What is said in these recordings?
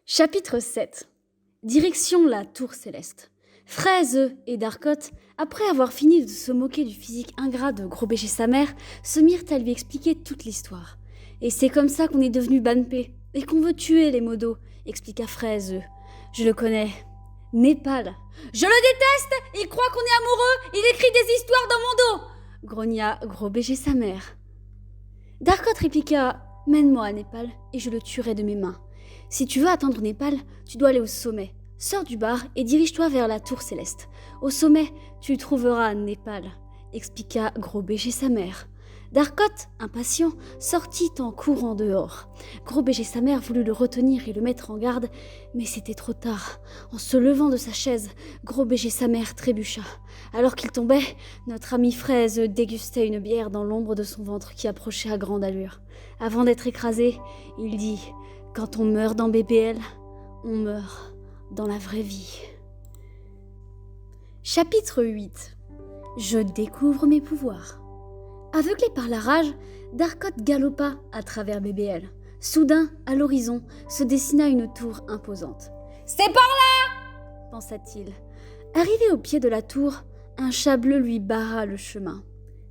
Chapitre 7. Direction la tour céleste. Fraise et Darkoth, après avoir fini de se moquer du physique ingrat de Gros Béger sa mère, se mirent à lui expliquer toute l'histoire. Et c'est comme ça qu'on est devenu Banpé, et qu'on veut tuer les modos, expliqua Fraise. Je le connais. Népal. Je le déteste. Il croit qu'on est amoureux. Il écrit des histoires dans mon dos, grogna Gros Béger sa mère. Darkoth répliqua. Mène-moi à Népal, et je le tuerai de mes mains. Si tu veux atteindre Népal, tu dois aller au sommet. Sors du bar et dirige-toi vers la tour céleste. Au sommet, tu trouveras Népal, expliqua Gros Béger sa mère. Darkoth, impatient, sortit en courant dehors. Gros Béger sa mère voulut le retenir et le mettre en garde, mais c'était trop tard. En se levant de sa chaise, Gros Béger sa mère trébucha. Alors qu'il tombait, notre ami Fraise dégustait une bière dans l'ombre de son ventre qui approchait à grande allure. Avant d'être écrasé, il dit « Quand on meurt dans BBL, on meurt dans la vraie vie. » Chapitre 8. Je découvre mes pouvoirs. Aveuglé par la rage, Darkoth galopa à travers BBL. Soudain, à l'horizon, se dessina une tour imposante. « C'est par là !» pensa-t-il. Arrivé au pied de la tour, un chat bleu lui barra le chemin.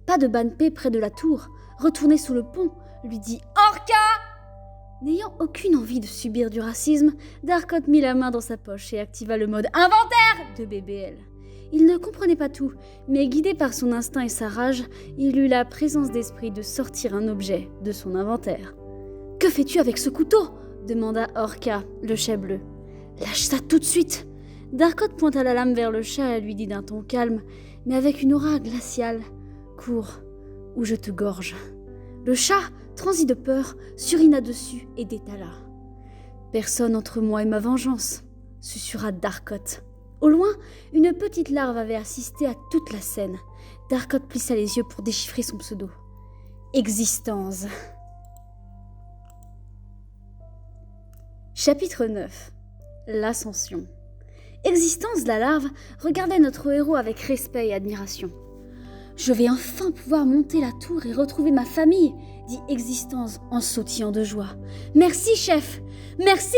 Pas de Banpé près de la tour, retourné sous le pont, lui dit « Orca !» N'ayant aucune envie de subir du racisme, Darkoth mit la main dans sa poche et activa le mode inventaire de BBL. Il ne comprenait pas tout, mais guidé par son instinct et sa rage, il eut la présence d'esprit de sortir un objet de son inventaire. « Que fais-tu avec ce couteau ?» demanda Orca, le chat bleu. « Lâche ça tout de suite !» Darkoth pointa la lame vers le chat et lui dit d'un ton calme, mais avec une aura glaciale. « Cours, ou je te gorge. » Le chat, transi de peur, surina dessus et détala. « Personne entre moi et ma vengeance !» susurra Darkoth. Au loin, une petite larve avait assisté à toute la scène. Darkoth plissa les yeux pour déchiffrer son pseudo. Existence. Chapitre 9. L'ascension. Existence, la larve, regardait notre héros avec respect et admiration. « Je vais enfin pouvoir monter la tour et retrouver ma famille !» dit Existence en sautillant de joie. « Merci, chef ! Merci !»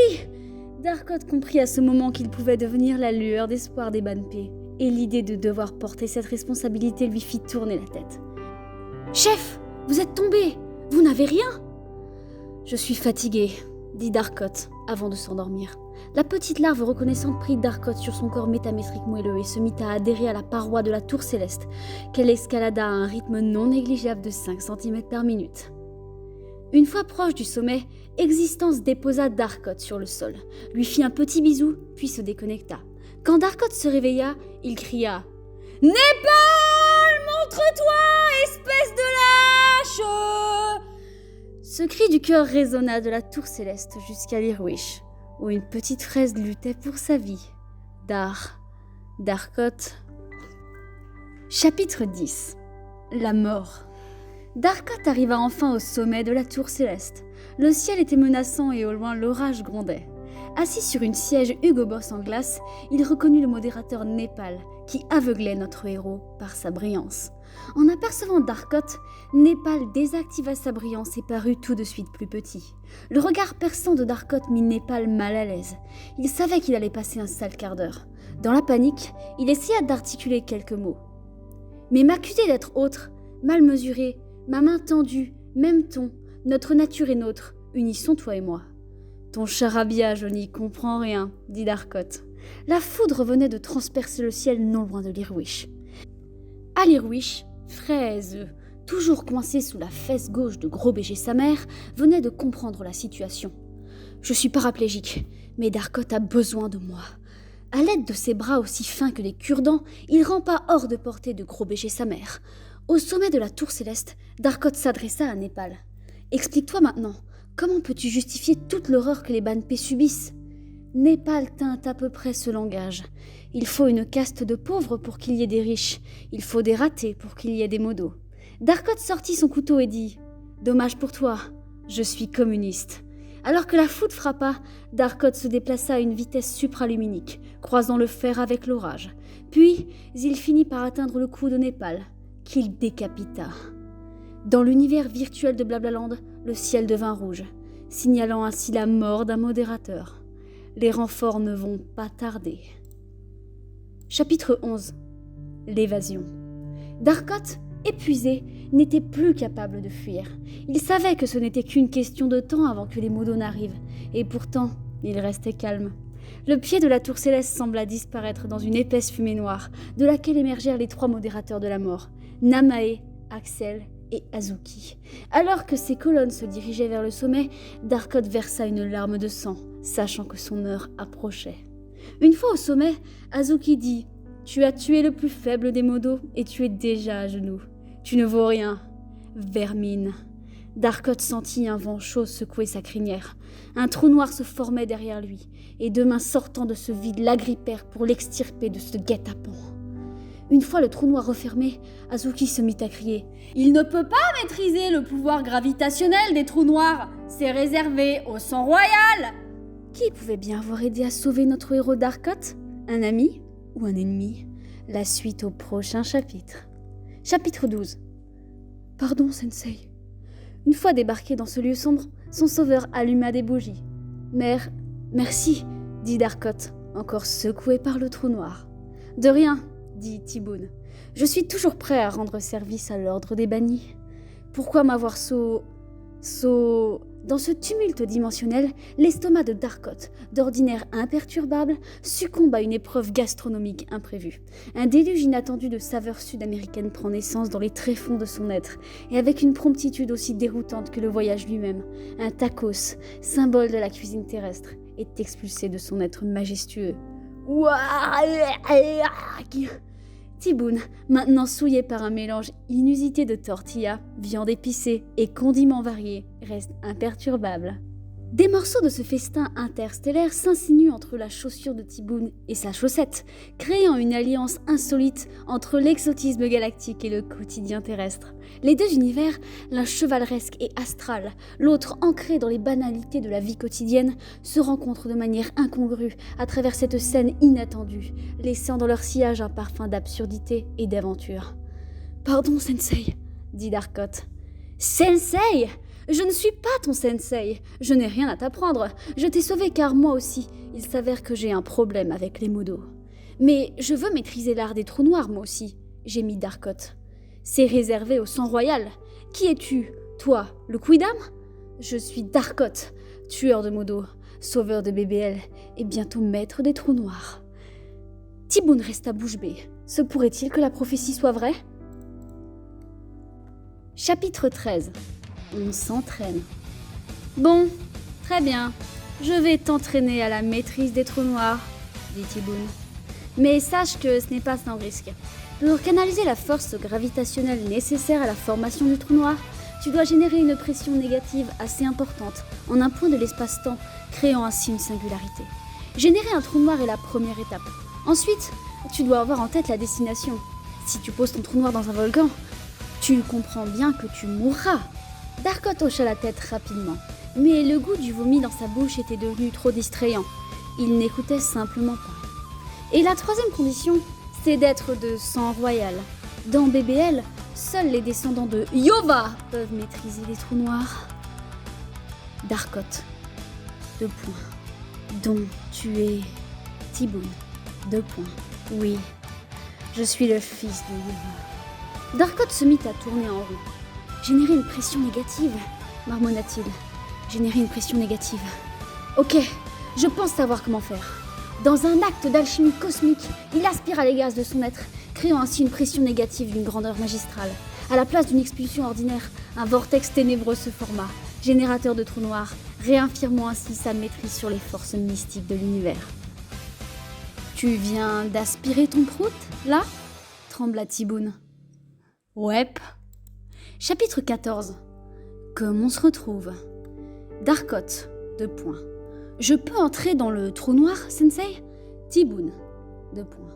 Darkoth comprit à ce moment qu'il pouvait devenir la lueur d'espoir des Banpé, et l'idée de devoir porter cette responsabilité lui fit tourner la tête. « Chef, vous êtes tombé! Vous n'avez rien ?» « Je suis fatigué, » dit Darkoth avant de s'endormir. La petite larve reconnaissante prit Darkoth sur son corps métamétrique moelleux et se mit à adhérer à la paroi de la tour céleste, qu'elle escalada à un rythme non négligeable de 5 cm par minute. Une fois proche du sommet, Existence déposa Darkoth sur le sol, lui fit un petit bisou, puis se déconnecta. Quand Darkoth se réveilla, il cria « Népal, montre-toi, espèce de lâche !» Ce cri du cœur résonna de la tour céleste jusqu'à l'Irwish, où une petite fraise luttait pour sa vie. Darkoth. Chapitre 10. La mort. Darkoth arriva enfin au sommet de la tour céleste. Le ciel était menaçant et au loin l'orage grondait. Assis sur une siège Hugo Boss en glace, il reconnut le modérateur Népal, qui aveuglait notre héros par sa brillance. En apercevant Darkoth, Népal désactiva sa brillance et parut tout de suite plus petit. Le regard perçant de Darkoth mit Népal mal à l'aise. Il savait qu'il allait passer un sale quart d'heure. Dans la panique, il essaya d'articuler quelques mots. Mais m'accuser d'être autre, mal mesuré, ma main tendue, même ton, notre nature est nôtre, unissons toi et moi. Ton charabia, je n'y comprends rien, dit Darkoth. La foudre venait de transpercer le ciel non loin de l'Irwish. À l'Irwish, Fraise, toujours coincé sous la fesse gauche de Gros Béger sa mère, venait de comprendre la situation. Je suis paraplégique, mais Darkoth a besoin de moi. À l'aide de ses bras aussi fins que des cure-dents, il rampa hors de portée de Gros Béger sa mère. Au sommet de la tour céleste, Darkoth s'adressa à Népal. « Explique-toi maintenant, comment peux-tu justifier toute l'horreur que les Banpé subissent ?» Népal tint à peu près ce langage. Il faut une caste de pauvres pour qu'il y ait des riches. Il faut des ratés pour qu'il y ait des modos. Darkoth sortit son couteau et dit « Dommage pour toi, je suis communiste. » Alors que la foudre frappa, Darkoth se déplaça à une vitesse supraluminique, croisant le fer avec l'orage. Puis, il finit par atteindre le cou de Népal, qu'il décapita. Dans l'univers virtuel de Blablaland, le ciel devint rouge, signalant ainsi la mort d'un modérateur. Les renforts ne vont pas tarder. Chapitre 11. L'évasion. Darkoth, épuisé, n'était plus capable de fuir. Il savait que ce n'était qu'une question de temps avant que les Modos n'arrivent, et pourtant, il restait calme. Le pied de la tour céleste sembla disparaître dans une épaisse fumée noire, de laquelle émergèrent les 3 modérateurs de la mort, Namae, Axel et Azuki. Alors que ses colonnes se dirigeaient vers le sommet, Darkoth versa une larme de sang, sachant que son heure approchait. Une fois au sommet, Azuki dit « Tu as tué le plus faible des Modos et tu es déjà à genoux. Tu ne vaux rien. Vermine. » Darkoth sentit un vent chaud secouer sa crinière. Un trou noir se formait derrière lui, et 2 mains sortant de ce vide l'agrippèrent pour l'extirper de ce guet-apens. Une fois le trou noir refermé, Azuki se mit à crier « Il ne peut pas maîtriser le pouvoir gravitationnel des trous noirs. C'est réservé au sang royal !» Qui pouvait bien avoir aidé à sauver notre héros Darkoth ? Un ami ou un ennemi ? La suite au prochain chapitre. Chapitre 12. Pardon, Sensei. Une fois débarqué dans ce lieu sombre, son sauveur alluma des bougies. Merci, dit Darkoth, encore secoué par le trou noir. De rien, dit Tiboun. Je suis toujours prêt à rendre service à l'ordre des bannis. Pourquoi m'avoir Dans ce tumulte dimensionnel, l'estomac de Darkoth, d'ordinaire imperturbable, succombe à une épreuve gastronomique imprévue. Un déluge inattendu de saveurs sud-américaines prend naissance dans les tréfonds de son être, et avec une promptitude aussi déroutante que le voyage lui-même, un tacos, symbole de la cuisine terrestre, est expulsé de son être majestueux. Tiboun, maintenant souillé par un mélange inusité de tortilla, viande épicée et condiments variés, reste imperturbable. Des morceaux de ce festin interstellaire s'insinuent entre la chaussure de Tiboun et sa chaussette, créant une alliance insolite entre l'exotisme galactique et le quotidien terrestre. Les 2 univers, l'un chevaleresque et astral, l'autre ancré dans les banalités de la vie quotidienne, se rencontrent de manière incongrue à travers cette scène inattendue, laissant dans leur sillage un parfum d'absurdité et d'aventure. « Pardon, Sensei, » dit Darkoth. « Sensei ! Je ne suis pas ton sensei, je n'ai rien à t'apprendre, je t'ai sauvé car moi aussi, il s'avère que j'ai un problème avec les Modos. Mais je veux maîtriser l'art des trous noirs moi aussi, gémit Darkoth. C'est réservé au sang royal. Qui es-tu, toi, le Quidam ? Je suis Darkoth, tueur de Modos, sauveur de BBL et bientôt maître des trous noirs. Tiboun resta bouche bée. Se pourrait-il que la prophétie soit vraie ? Chapitre 13. On s'entraîne. Bon, très bien. Je vais t'entraîner à la maîtrise des trous noirs, dit Tiboun. Mais sache que ce n'est pas sans risque. Pour canaliser la force gravitationnelle nécessaire à la formation du trou noir, tu dois générer une pression négative assez importante en un point de l'espace-temps, créant ainsi une singularité. Générer un trou noir est la première étape. Ensuite, tu dois avoir en tête la destination. Si tu poses ton trou noir dans un volcan, tu comprends bien que tu mourras. Darkoth hocha la tête rapidement, mais le goût du vomi dans sa bouche était devenu trop distrayant. Il n'écoutait simplement pas. Et la 3e condition, c'est d'être de sang royal. Dans BBL, seuls les descendants de Yova peuvent maîtriser les trous noirs. Darkoth. 2 points. Dont tu es Tiboun. 2 points. Oui, je suis le fils de Yova. Darkoth se mit à tourner en rond. Générer une pression négative, marmonna-t-il. Générer une pression négative. Ok, je pense savoir comment faire. Dans un acte d'alchimie cosmique, il aspira les gaz de son être, créant ainsi une pression négative d'une grandeur magistrale. À la place d'une expulsion ordinaire, un vortex ténébreux se forma, générateur de trous noirs, réaffirmant ainsi sa maîtrise sur les forces mystiques de l'univers. « Tu viens d'aspirer ton prout, là ?» trembla Tiboun. « Wep. » Chapitre 14. Comme on se retrouve. Darkoth. 2 points. Je peux entrer dans le trou noir, Sensei ? Tiboun. 2 points.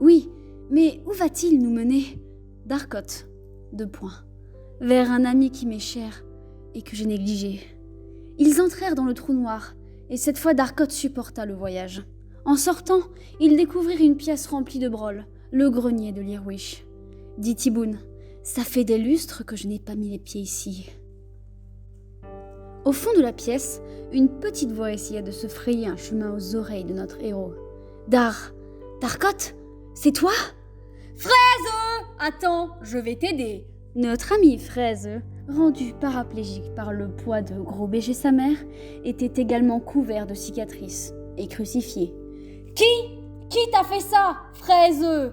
Oui, mais où va-t-il nous mener ? Darkoth. 2 points. Vers un ami qui m'est cher et que j'ai négligé. Ils entrèrent dans le trou noir, et cette fois Darkoth supporta le voyage. En sortant, ils découvrirent une pièce remplie de broles, le grenier de l'Irwish. Dit Tiboun. Ça fait des lustres que je n'ai pas mis les pieds ici. Au fond de la pièce, une petite voix essayait de se frayer un chemin aux oreilles de notre héros. Darkot, c'est toi ? Fraise ! Attends, je vais t'aider. Notre ami Fraise, rendu paraplégique par le poids de gros bé chez sa mère, était également couvert de cicatrices et crucifié. Qui t'a fait ça, Fraise ?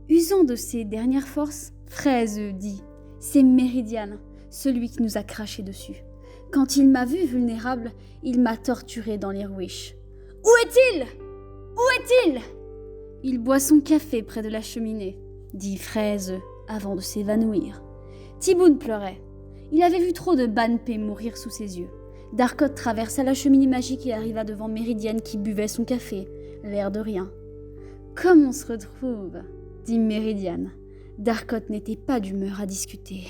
Usant de ses dernières forces, Fraise dit « C'est Meridian, celui qui nous a craché dessus. Quand il m'a vu vulnérable, il m'a torturé dans l'Irwish. Où est-il ? Où est-il » Il boit son café près de la cheminée, dit Fraise avant de s'évanouir. Tiboun pleurait. Il avait vu trop de Banpé mourir sous ses yeux. Darkot traversa la cheminée magique et arriva devant Meridian qui buvait son café, l'air de rien. « Comme on se retrouve ?» dit Meridian. Darkot n'était pas d'humeur à discuter.